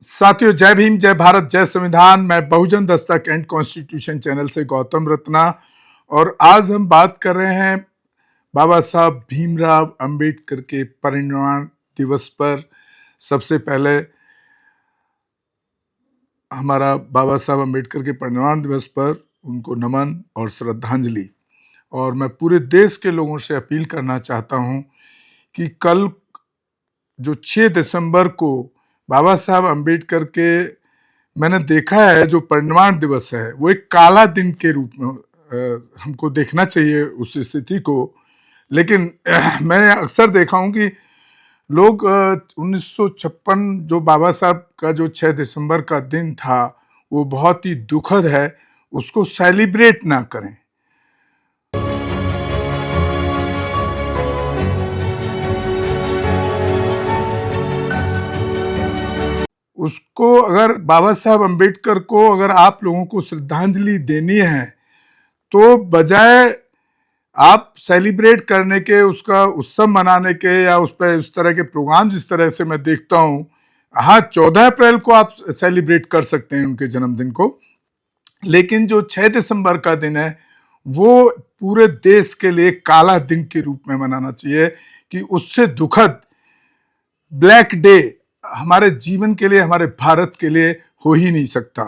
साथियों, जय भीम, जय भारत, जय संविधान। मैं बहुजन दस्तक एंड कॉन्स्टिट्यूशन चैनल से गौतम रत्ना, और आज हम बात कर रहे हैं बाबा साहब भीमराव अंबेडकर के परिनिर्वाण दिवस पर। सबसे पहले हमारा बाबा साहब अंबेडकर के परिनिर्वाण दिवस पर उनको नमन और श्रद्धांजलि। और मैं पूरे देश के लोगों से अपील करना चाहता हूं कि कल जो 6 दिसंबर को बाबा साहब अंबेडकर के मैंने देखा है जो परिनिर्वाण दिवस है, वो एक काला दिन के रूप में हमको देखना चाहिए उस स्थिति को। लेकिन मैंने अक्सर देखा हूं कि लोग 1956 जो बाबा साहब का जो 6 दिसंबर का दिन था वो बहुत ही दुखद है, उसको सेलिब्रेट ना करें। उसको अगर बाबा साहब अंबेडकर को अगर आप लोगों को श्रद्धांजलि देनी है तो बजाय आप सेलिब्रेट करने के, उसका उत्सव मनाने के या उस पर उस तरह के प्रोग्राम जिस तरह से मैं देखता हूँ, हाँ 14 अप्रैल को आप सेलिब्रेट कर सकते हैं उनके जन्मदिन को, लेकिन जो 6 दिसंबर का दिन है वो पूरे देश के लिए काला दिन के रूप में मनाना चाहिए कि उससे दुखद ब्लैक डे हमारे जीवन के लिए, हमारे भारत के लिए हो ही नहीं सकता।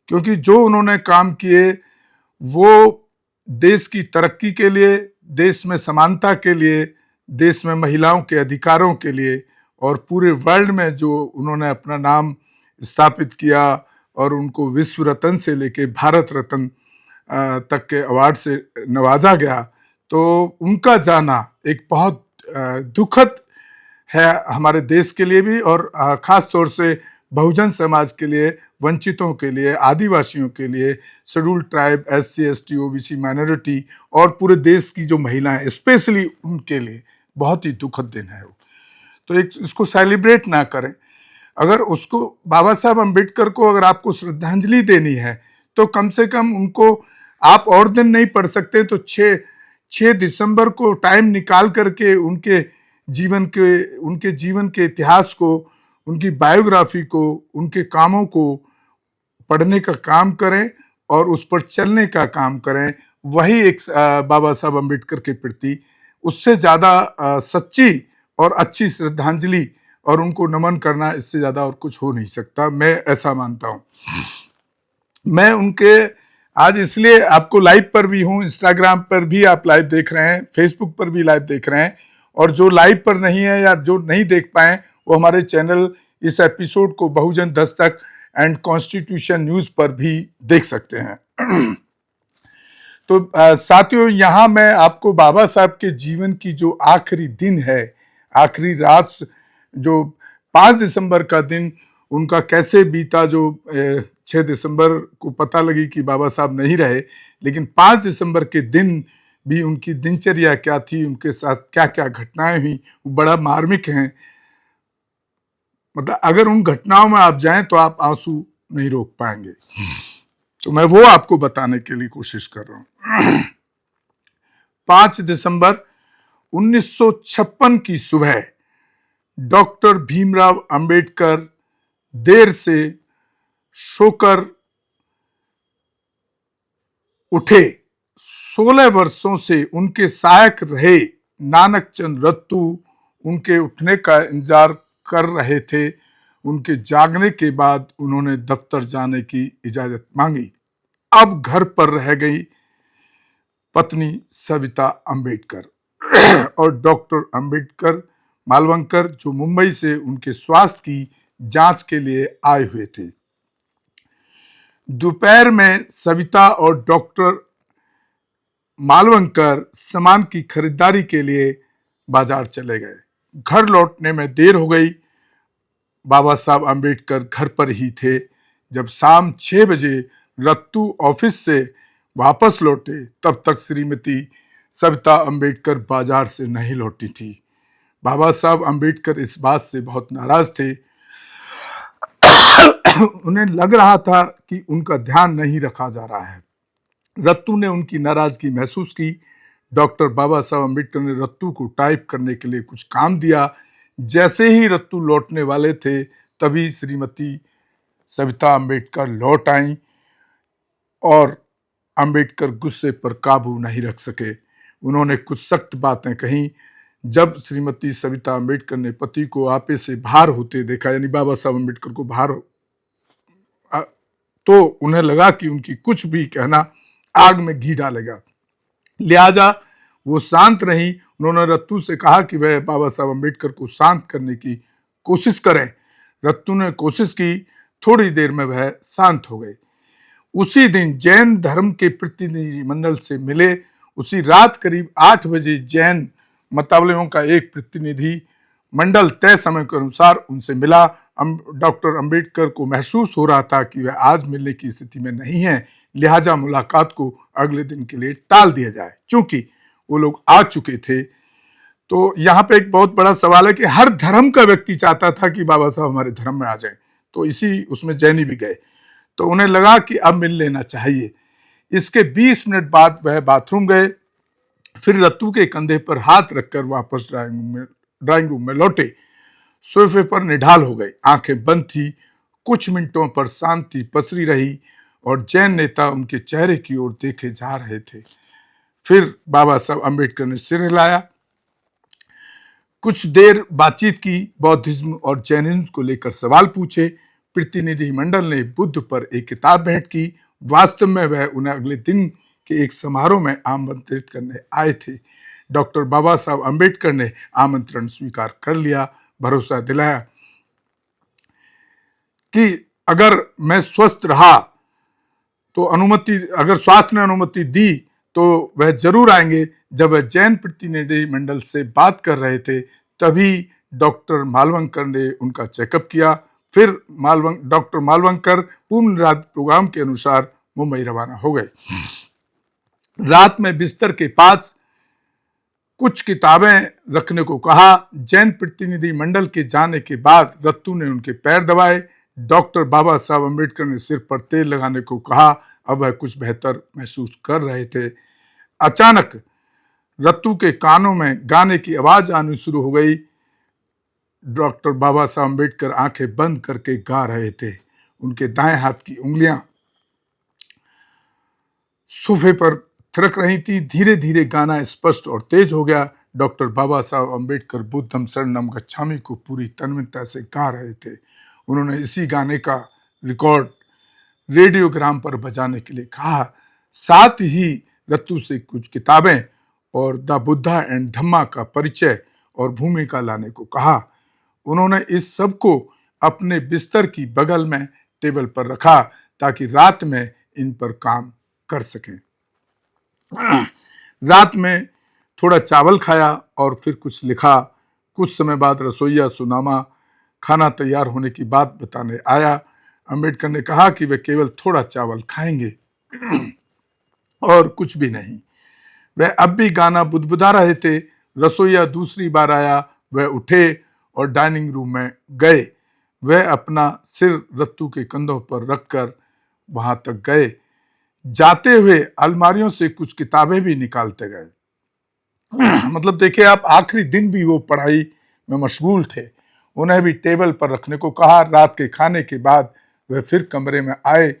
क्योंकि जो उन्होंने काम किए वो देश की तरक्की के लिए, देश में समानता के लिए, देश में महिलाओं के अधिकारों के लिए और पूरे वर्ल्ड में जो उन्होंने अपना नाम स्थापित किया और उनको विश्व रत्न से लेके भारत रत्न तक के अवार्ड से नवाजा गया, तो उनका जाना एक बहुत दुखद है हमारे देश के लिए भी, और खास तौर से बहुजन समाज के लिए, वंचितों के लिए, आदिवासियों के लिए, schedule tribe, SC ST OBC minority और पूरे देश की जो महिलाएं, स्पेशली उनके लिए बहुत ही दुखद दिन है। तो एक इसको सेलिब्रेट ना करें। अगर उसको बाबा साहब अंबेडकर को अगर आपको श्रद्धांजलि देनी है तो कम से कम उनको आप और दिन नहीं पढ़ सकते तो 6 दिसंबर को टाइम निकाल करके उनके जीवन के इतिहास को, उनकी बायोग्राफी को, उनके कामों को पढ़ने का काम करें और उस पर चलने का काम करें। वही एक बाबा साहब अंबेडकर के प्रति उससे ज़्यादा सच्ची और अच्छी श्रद्धांजलि और उनको नमन करना, इससे ज़्यादा और कुछ हो नहीं सकता। मैं ऐसा मानता हूँ। मैं उनके आज इसलिए आपको लाइव पर भी हूँ, इंस्टाग्राम पर भी आप लाइव देख रहे हैं, फेसबुक पर भी लाइव देख रहे हैं, और जो लाइव पर नहीं है या जो नहीं देख पाए वो हमारे चैनल इस एपिसोड को बहुजन दस्तक एंड कॉन्स्टिट्यूशन न्यूज़ पर भी देख सकते हैं। तो साथियों, यहाँ मैं आपको बाबा साहब के जीवन की जो आखिरी दिन है, आखिरी रात, जो 5 दिसंबर का दिन उनका कैसे बीता, जो 6 दिसंबर को पता लगी कि बाबा साहब नहीं रहे, लेकिन 5 दिसंबर के दिन भी उनकी दिनचर्या क्या थी, उनके साथ क्या क्या घटनाएं हुई, वो बड़ा मार्मिक हैं। मतलब अगर उन घटनाओं में आप जाएं तो आप आंसू नहीं रोक पाएंगे। तो मैं वो आपको बताने के लिए कोशिश कर रहा हूं। 5 दिसंबर 1956 की सुबह डॉक्टर भीमराव अंबेडकर देर से सोकर उठे। 16 वर्षों से उनके सहायक रहे नानक चंद रत्तू उनके उठने का इंतजार कर रहे थे। उनके जागने के बाद उन्होंने दफ्तर जाने की इजाजत मांगी। अब घर पर रह गई पत्नी सविता अंबेडकर और डॉक्टर अंबेडकर मालवंकर, जो मुंबई से उनके स्वास्थ्य की जांच के लिए आए हुए थे। दोपहर में सविता और डॉक्टर मालवंकर सामान की खरीदारी के लिए बाजार चले गए। घर लौटने में देर हो गई। बाबा साहब अंबेडकर घर पर ही थे। जब शाम 6 बजे रत्तू ऑफिस से वापस लौटे तब तक श्रीमती सविता अंबेडकर बाजार से नहीं लौटी थी। बाबा साहब अंबेडकर इस बात से बहुत नाराज थे। उन्हें लग रहा था कि उनका ध्यान नहीं रखा जा रहा है। रत्तू ने उनकी नाराजगी महसूस की। डॉक्टर बाबा साहब अंबेडकर ने रत्तू को टाइप करने के लिए कुछ काम दिया। जैसे ही रत्तू लौटने वाले थे तभी श्रीमती सविता अम्बेडकर लौट आई और अम्बेडकर गुस्से पर काबू नहीं रख सके। उन्होंने कुछ सख्त बातें कहीं। जब श्रीमती सविता अम्बेडकर ने पति को आपे से बाहर होते देखा, यानी बाबा साहब अम्बेडकर को बाहर, तो उन्हें लगा कि उनकी कुछ भी कहना आग में घी डालेगा, लिहाजा वो शांत रही। उन्होंने रत्तू से कहा कि वह बाबा साहब अम्बेडकर को शांत करने की कोशिश करें। रत्तू ने कोशिश की, थोड़ी देर में वह शांत हो गई। उसी दिन जैन धर्म के प्रतिनिधि मंडल से मिले। उसी रात करीब 8 बजे जैन मतावलयों का एक प्रतिनिधि मंडल तय समय के अनुसार उनसे मिला। डॉक्टर अंबेडकर को महसूस हो रहा था कि वह आज मिलने की स्थिति में नहीं है, लिहाजा मुलाकात को अगले दिन के लिए टाल दिया जाए। चूंकि वो लोग आ चुके थे, तो यहाँ पे एक बहुत बड़ा सवाल है कि हर धर्म का व्यक्ति चाहता था कि बाबा साहब हमारे धर्म में आ जाएं, तो इसी उसमें जैनी भी गए। तो उन्हें लगा कि अब मिल लेना चाहिए। इसके 20 मिनट बाद वह बाथरूम गए, फिर रत्तू के कंधे पर हाथ रखकर वापस ड्राइंग रूम में लौटे। सोफे पर निढाल हो गए, आंखें बंद थी। कुछ मिनटों पर शांति पसरी रही और जैन नेता उनके चेहरे की ओर देखे जा रहे थे। फिर बाबा साहब अम्बेडकर ने सिर हिलाया। कुछ देर बातचीत की, बौद्धिज्म और जैनिज्म को लेकर सवाल पूछे। प्रतिनिधिमंडल ने बुद्ध पर एक किताब भेंट की। वास्तव में वह उन्हें अगले दिन के एक समारोह में आमंत्रित करने आए थे। डॉक्टर बाबा साहब अम्बेडकर ने आमंत्रण स्वीकार कर लिया, भरोसा दिलाया कि अगर मैं स्वस्थ रहा तो अगर स्वास्थ्य ने अनुमति दी तो वह जरूर आएंगे। जब वह जैन प्रतिनिधि मंडल से बात कर रहे थे, तभी डॉक्टर मालवंकर ने उनका चेकअप किया। फिर डॉक्टर मालवंकर पूर्ण रात प्रोग्राम के अनुसार मुंबई रवाना हो गए। रात में बिस्तर के पास कुछ किताबें रखने को कहा। जैन प्रतिनिधि मंडल के जाने के बाद रत्तू ने उनके पैर दबाए। डॉक्टर बाबा साहब अम्बेडकर ने सिर पर तेल लगाने को कहा। अब वह कुछ बेहतर महसूस कर रहे थे। अचानक रत्तू के कानों में गाने की आवाज आनी शुरू हो गई। डॉक्टर बाबा साहब अम्बेडकर आंखें बंद करके गा रहे थे। उनके दाएं हाथ की उंगलियां सोफे पर थिरक रही थी। धीरे धीरे गाना स्पष्ट और तेज हो गया। डॉक्टर बाबा साहब अम्बेडकर बुद्धम शरणम गच्छामि को पूरी तन्मयता से गा रहे थे। उन्होंने इसी गाने का रिकॉर्ड रेडियोग्राम पर बजाने के लिए कहा। साथ ही रत्तू से कुछ किताबें और द बुद्धा एंड धम्मा का परिचय और भूमिका लाने को कहा। उन्होंने इस सब को अपने बिस्तर की बगल में टेबल पर रखा ताकि रात में इन पर काम कर सकें। रात में थोड़ा चावल खाया और फिर कुछ लिखा। कुछ समय बाद रसोइया सुनामा खाना तैयार होने की बात बताने आया। अम्बेडकर ने कहा कि वे केवल थोड़ा चावल खाएंगे और कुछ भी नहीं। वह अब भी गाना बुदबुदा रहे थे। रसोइया दूसरी बार आया। वह उठे और डाइनिंग रूम में गए। वह अपना सिर रत्तू के कंधों पर रखकर वहां तक गए। जाते हुए अलमारियों से कुछ किताबें भी निकालते गए। मतलब देखिए आप, आखिरी दिन भी वो पढ़ाई में मशगूल थे। उन्हें भी टेबल पर रखने को कहा। रात के खाने के बाद वह फिर कमरे में आए।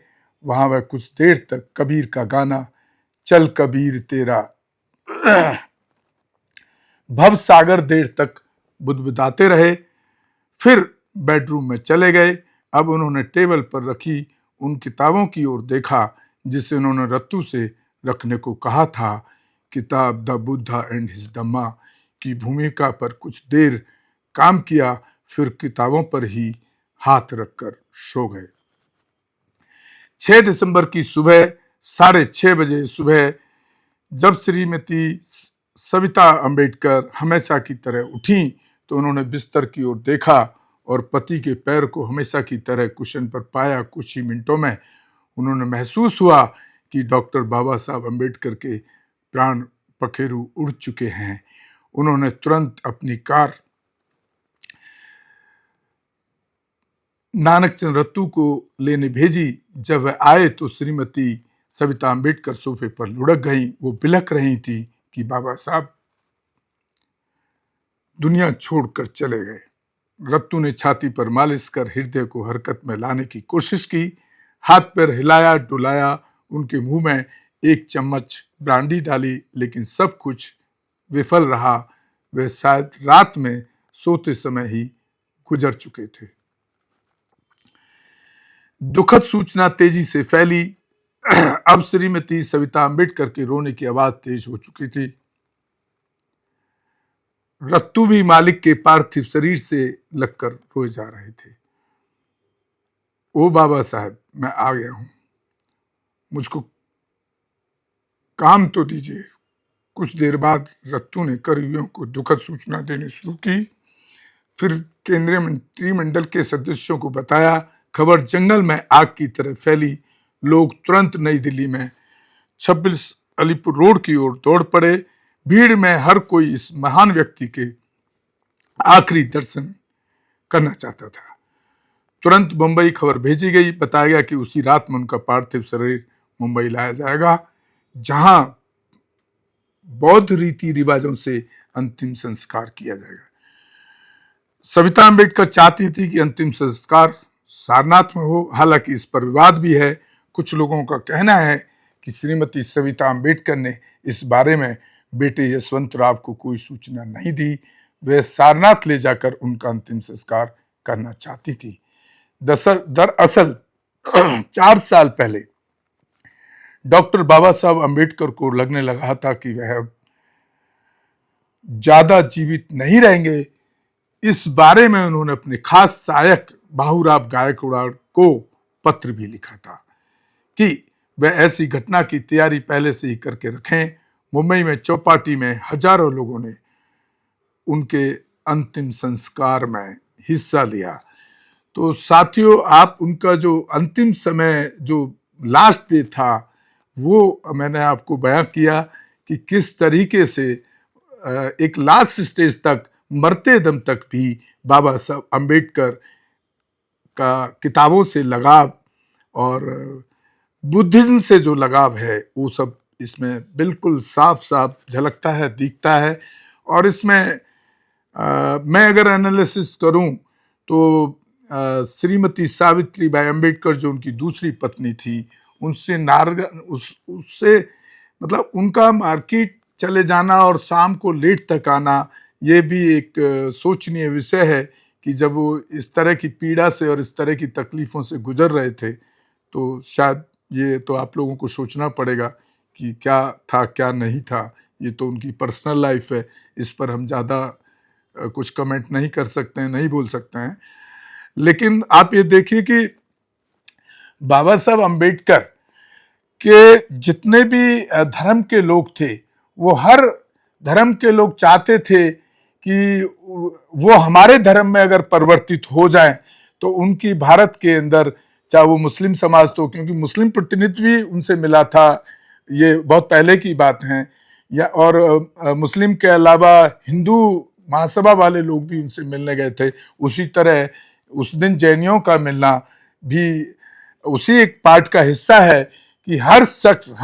वहां वह कुछ देर तक कबीर का गाना चल कबीर तेरा भव सागर देर तक बुदबुदाते रहे। फिर बेडरूम में चले गए। अब उन्होंने टेबल पर रखी उन किताबों की ओर देखा जिसे उन्होंने रत्तू से रखने को कहा था। किताब द बुद्धा एंड हिज धम्मा की भूमिका पर कुछ देर काम किया, फिर किताबों पर ही हाथ रखकर सो गए। 6 दिसंबर की सुबह 6:30 बजे सुबह जब श्रीमती सविता अम्बेडकर हमेशा की तरह उठी तो उन्होंने बिस्तर की ओर देखा और पति के पैर को हमेशा की तरह कुशन पर पाया। कुछ ही मिनटों में उन्होंने महसूस हुआ कि डॉक्टर बाबा साहब अम्बेडकर के प्राण पखेरु उड़ चुके हैं। उन्होंने तुरंत अपनी कार नानकचंद रत्तू को लेने भेजी। जब वह आए तो श्रीमती सविता अम्बेडकर सोफे पर लुढ़क गई। वो बिलख रही थी कि बाबा साहब दुनिया छोड़कर चले गए। रत्तू ने छाती पर मालिश कर हृदय को हरकत में लाने की कोशिश की। हाथ पैर हिलाया डुलाया, उनके मुंह में एक चम्मच ब्रांडी डाली, लेकिन सब कुछ विफल रहा। वे शायद रात में सोते समय ही गुजर चुके थे। दुखद सूचना तेजी से फैली। अब श्रीमती सविता अम्बेडकर के रोने की आवाज तेज हो चुकी थी। रत्तू भी मालिक के पार्थिव शरीर से लगकर रोए जा रहे थे। ओ बाबा साहब, मैं आ गया हूं, मुझको काम तो दीजिए। कुछ देर बाद रत्तू ने करीबियों को दुखद सूचना देनी शुरू की। फिर केंद्रीय मंत्रिमंडल के सदस्यों को बताया। खबर जंगल में आग की तरह फैली। लोग तुरंत नई दिल्ली में 26 अलीपुर रोड की ओर दौड़ पड़े। भीड़ में हर कोई इस महान व्यक्ति के आखिरी दर्शन करना चाहता था। तुरंत मुंबई खबर भेजी गई। बताया गया कि उसी रात में उनका पार्थिव शरीर मुंबई लाया जाएगा, जहां बौद्ध रीति रिवाजों से अंतिम संस्कार किया जाएगा। सविता अम्बेडकर चाहती थी कि अंतिम संस्कार सारनाथ में हो। हालांकि इस पर विवाद भी है। कुछ लोगों का कहना है कि श्रीमती सविता अम्बेडकर ने इस बारे में बेटे यशवंत राव को कोई सूचना नहीं दी। वे सारनाथ ले जाकर उनका अंतिम संस्कार करना चाहती थी। दरअसल 4 साल पहले डॉक्टर बाबा साहब अम्बेडकर को लगने लगा था कि वह ज्यादा जीवित नहीं रहेंगे। इस बारे में उन्होंने अपने खास सहायक बाबूराव गायकवाड़ को पत्र भी लिखा था कि वह ऐसी घटना की तैयारी पहले से ही करके रखें। मुंबई में चौपाटी में हजारों लोगों ने उनके अंतिम संस्कार में हिस्सा लिया। तो साथियों, आप उनका जो अंतिम समय, जो लास्ट डे था, वो मैंने आपको बयां किया कि किस तरीके से एक लास्ट स्टेज तक, मरते दम तक भी बाबा साहब अम्बेडकर का किताबों से लगाव और बुद्धिज्म से जो लगाव है, वो सब इसमें बिल्कुल साफ साफ झलकता है, दिखता है। और इसमें मैं अगर एनालिसिस करूं तो श्रीमती सावित्री बाई अम्बेडकर जो उनकी दूसरी पत्नी थी, उनसे उससे मतलब उनका मार्केट चले जाना और शाम को लेट तक आना, ये भी एक सोचनीय विषय है कि जब वो इस तरह की पीड़ा से और इस तरह की तकलीफों से गुजर रहे थे, तो शायद ये तो आप लोगों को सोचना पड़ेगा कि क्या था क्या नहीं था। ये तो उनकी पर्सनल लाइफ है, इस पर हम ज़्यादा कुछ कमेंट नहीं कर सकते हैं, नहीं बोल सकते हैं। लेकिन आप ये देखिए कि बाबा साहब अम्बेडकर के जितने भी धर्म के लोग थे, वो हर धर्म के लोग चाहते थे कि वो हमारे धर्म में अगर परिवर्तित हो जाएं तो उनकी भारत के अंदर, चाहे वो मुस्लिम समाज, तो क्योंकि मुस्लिम प्रतिनिधि भी उनसे मिला था, ये बहुत पहले की बात है, या और मुस्लिम के अलावा हिंदू महासभा वाले लोग भी उनसे मिलने गए थे। उसी तरह उस दिन जैनियों का मिलना भी उसी एक पार्ट का हिस्सा है कि हर शख्स,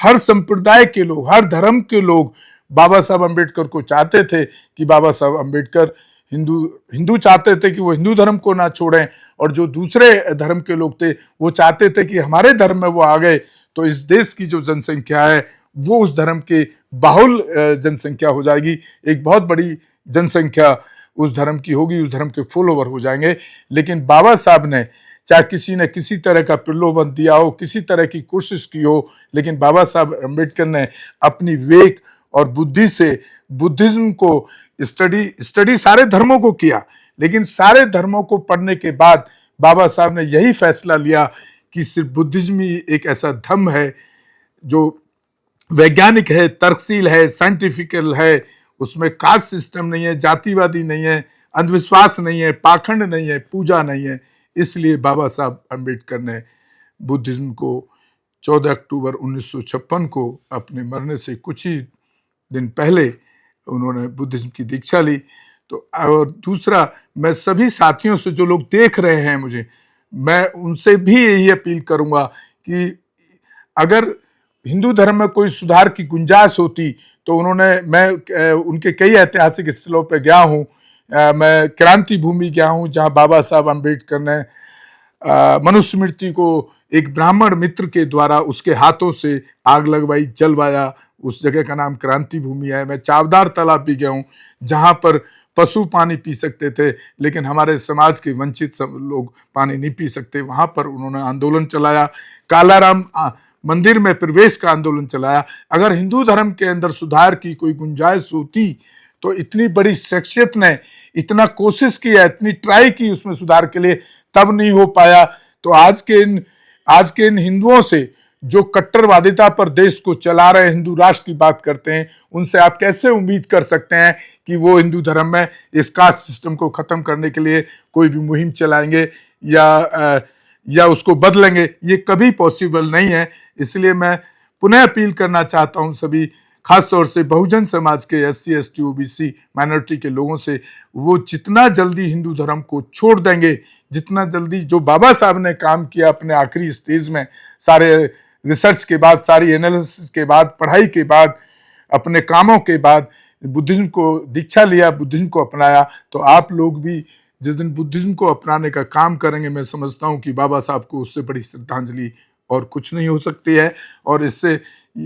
हर संप्रदाय के लोग, हर धर्म के लोग बाबा साहब अम्बेडकर को चाहते थे कि बाबा साहब अम्बेडकर हिंदू चाहते थे कि वो हिंदू धर्म को ना छोड़ें, और जो दूसरे धर्म के लोग थे वो चाहते थे कि हमारे धर्म में वो आ गए तो इस देश की जो जनसंख्या है वो उस धर्म के बाहुल जनसंख्या हो जाएगी, एक बहुत बड़ी जनसंख्या उस धर्म की होगी, उस धर्म के फॉलोवर हो जाएंगे। लेकिन बाबा साहब ने, चाहे किसी ने किसी तरह का प्रलोभन दिया हो, किसी तरह की कोशिश की हो, लेकिन बाबा साहब अम्बेडकर ने अपनी विवेक और बुद्धि से बुद्धिज्म को स्टडी सारे धर्मों को किया। लेकिन सारे धर्मों को पढ़ने के बाद बाबा साहब ने यही फैसला लिया कि सिर्फ बुद्धिज्म ही एक ऐसा धर्म है जो वैज्ञानिक है, तर्कशील है, साइंटिफिकल है, उसमें कास्ट सिस्टम नहीं है, जातिवादी नहीं है, अंधविश्वास नहीं है, पाखंड नहीं है, पूजा नहीं है। इसलिए बाबा साहब अम्बेडकर ने बुद्धिज्म को 14 अक्टूबर 1956 को अपने मरने से कुछ ही दिन पहले उन्होंने बुद्धिज्म की दीक्षा ली। तो और दूसरा, मैं सभी साथियों से, जो लोग देख रहे हैं मुझे, मैं उनसे भी यही अपील करूंगा कि अगर हिंदू धर्म में कोई सुधार की गुंजाइश होती तो मैं उनके कई ऐतिहासिक स्थलों पर गया हूं, मैं क्रांति भूमि गया हूँ जहाँ बाबा साहब अम्बेडकर ने मनुस्मृति को एक ब्राह्मण मित्र के द्वारा उसके हाथों से आग लगवाई, जलवाया। उस जगह का नाम क्रांति भूमि है। मैं चावदार तालाब भी गया हूँ जहाँ पर पशु पानी पी सकते थे, लेकिन हमारे समाज के वंचित सब लोग पानी नहीं पी सकते। वहाँ पर उन्होंने आंदोलन चलाया। कालाराम मंदिर में प्रवेश का आंदोलन चलाया। अगर हिंदू धर्म के अंदर सुधार की कोई गुंजाइश होती तो इतनी बड़ी शख्सियत ने इतना कोशिश किया, इतनी ट्राई की उसमें सुधार के लिए, तब नहीं हो पाया। तो आज के इन हिंदुओं से जो कट्टरवादिता पर देश को चला रहे, हिंदू राष्ट्र की बात करते हैं, उनसे आप कैसे उम्मीद कर सकते हैं कि वो हिंदू धर्म में इस कास्ट सिस्टम को खत्म करने के लिए कोई भी मुहिम चलाएंगे या उसको बदलेंगे? ये कभी पॉसिबल नहीं है। इसलिए मैं पुनः अपील करना चाहता हूं सभी, खासतौर से बहुजन समाज के SC ST OBC माइनॉरिटी के लोगों से, वो जितना जल्दी हिंदू धर्म को छोड़ देंगे, जितना जल्दी जो बाबा साहब ने काम किया अपने आखिरी स्टेज में, सारे रिसर्च के बाद, सारी एनालिसिस के बाद, पढ़ाई के बाद, अपने कामों के बाद बुद्धिज्म को दीक्षा लिया, बुद्धिज्म को अपनाया, तो आप लोग भी जिस दिन बुद्धिज्म को अपनाने का काम करेंगे, मैं समझता हूँ कि बाबा साहब को उससे बड़ी श्रद्धांजलि और कुछ नहीं हो सकती है। और इससे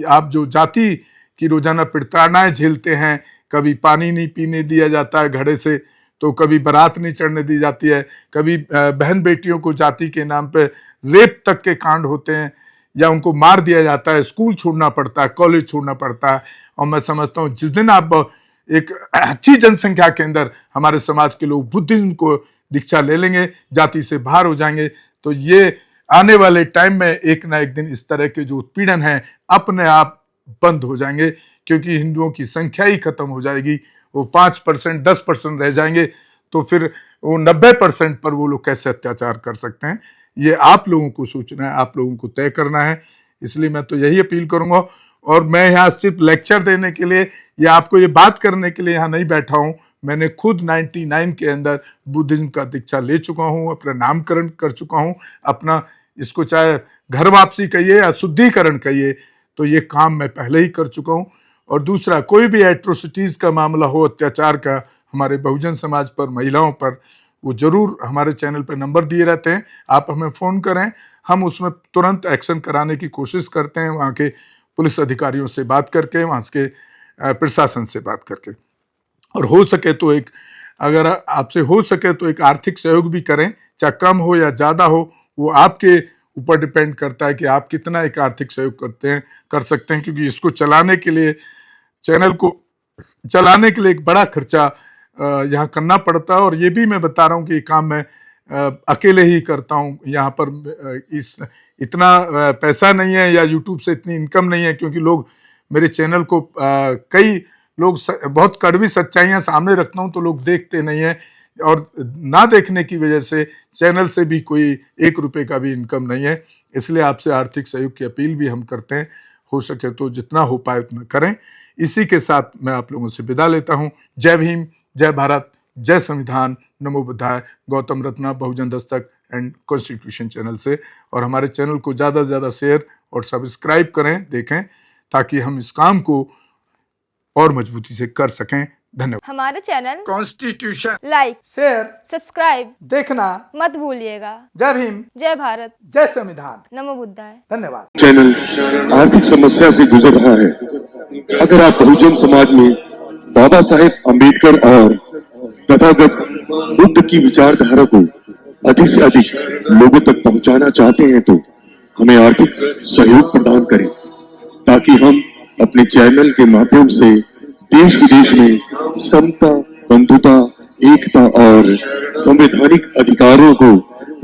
आप जो जाति की रोजाना प्रताड़नाएं झेलते हैं, कभी पानी नहीं पीने दिया जाता है घड़े से, तो कभी बारात नहीं चढ़ने दी जाती है, कभी बहन बेटियों को जाति के नाम पे रेप तक के कांड होते हैं, या उनको मार दिया जाता है, स्कूल छोड़ना पड़ता है, कॉलेज छोड़ना पड़ता है। और मैं समझता हूँ जिस दिन आप एक अच्छी जनसंख्या के अंदर हमारे समाज के लोग बुद्धिज्म को दीक्षा ले लेंगे, जाति से बाहर हो जाएंगे, तो ये आने वाले टाइम में एक ना एक दिन इस तरह के जो उत्पीड़न है अपने आप बंद हो जाएंगे, क्योंकि हिंदुओं की संख्या ही खत्म हो जाएगी। वो 5% 10% रह जाएंगे, तो फिर वो 90% पर वो लोग कैसे अत्याचार कर सकते हैं? ये आप लोगों को सोचना है, आप लोगों को तय करना है। इसलिए मैं तो यही अपील करूंगा। और मैं यहाँ सिर्फ लेक्चर देने के लिए या आपको ये बात करने के लिए यहाँ नहीं बैठा हूँ। मैंने खुद 99 के अंदर बुद्धिज्म का दीक्षा ले चुका हूँ, अपना नामकरण कर चुका हूँ, अपना इसको चाहे घर वापसी कहिए या शुद्धिकरण कहिए, तो ये काम मैं पहले ही कर चुका हूँ। और दूसरा, कोई भी एट्रोसिटीज़ का मामला हो, अत्याचार का, हमारे बहुजन समाज पर, महिलाओं पर, वो जरूर हमारे चैनल पर नंबर दिए रहते हैं, आप हमें फ़ोन करें, हम उसमें तुरंत एक्शन कराने की कोशिश करते हैं, वहाँ के पुलिस अधिकारियों से बात करके, वहाँ के प्रशासन से बात करके। और हो सके तो अगर आपसे हो सके तो एक आर्थिक सहयोग भी करें, चाहे कम हो या ज़्यादा हो, वो आपके ऊपर डिपेंड करता है कि आप कितना एक आर्थिक सहयोग कर सकते हैं, क्योंकि इसको चलाने के लिए, चैनल को चलाने के लिए एक बड़ा खर्चा यहाँ करना पड़ता है। और ये भी मैं बता रहा हूँ कि ये काम मैं अकेले ही करता हूँ। यहाँ पर इतना पैसा नहीं है या यूट्यूब से इतनी इनकम नहीं है, क्योंकि लोग मेरे चैनल को कई लोग बहुत कड़वी सच्चाइयाँ सामने रखता हूँ तो लोग देखते नहीं है, और ना देखने की वजह से चैनल से भी कोई 1 रुपये का भी इनकम नहीं है। इसलिए आपसे आर्थिक सहयोग की अपील भी हम करते हैं, हो सके तो जितना हो पाए उतना करें। इसी के साथ मैं आप लोगों से विदा लेता हूँ। जय भीम, जय भारत, जय संविधान, नमो बुद्धाय। गौतम रत्ना, बहुजन दस्तक एंड कॉन्स्टिट्यूशन चैनल से। और हमारे चैनल को ज़्यादा से ज़्यादा शेयर और सब्सक्राइब करें, देखें, ताकि हम इस काम को और मजबूती से कर सकें। धन्यवाद। हमारे channel constitution like, share, subscribe देखना मत भूलिएगा। जय भीम, जय भारत, जय संविधान, नमो बुद्धाय। धन्यवाद। चैनल आर्थिक समस्या से गुजर रहा है। अगर आप बहुजन समाज में बाबा साहेब अम्बेडकर और तथागत बुद्ध की विचारधारा को अधिक से अधिक लोगों तक पहुंचाना चाहते हैं तो हमें आर्थिक सहयोग प्रदान करें, ताकि हम अपने चैनल के माध्यम से देश विदेश में समता, बंधुता, एकता और संवैधानिक अधिकारों को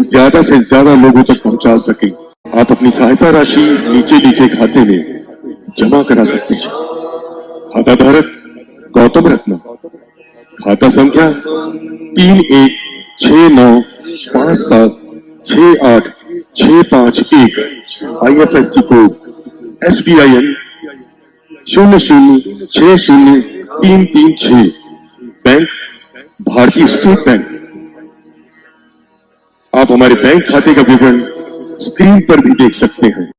ज्यादा से ज्यादा लोगों तक पहुंचा सकें। आप अपनी सहायता राशि नीचे लिखे खाते में जमा करा सकते हैं। खाता धारक गौतम रत्ना, खाता संख्या 316957686551, IFSC कोड SBIN 0060336, बैंक भारतीय स्टेट बैंक। आप हमारे बैंक खाते का विवरण स्क्रीन पर भी देख सकते हैं।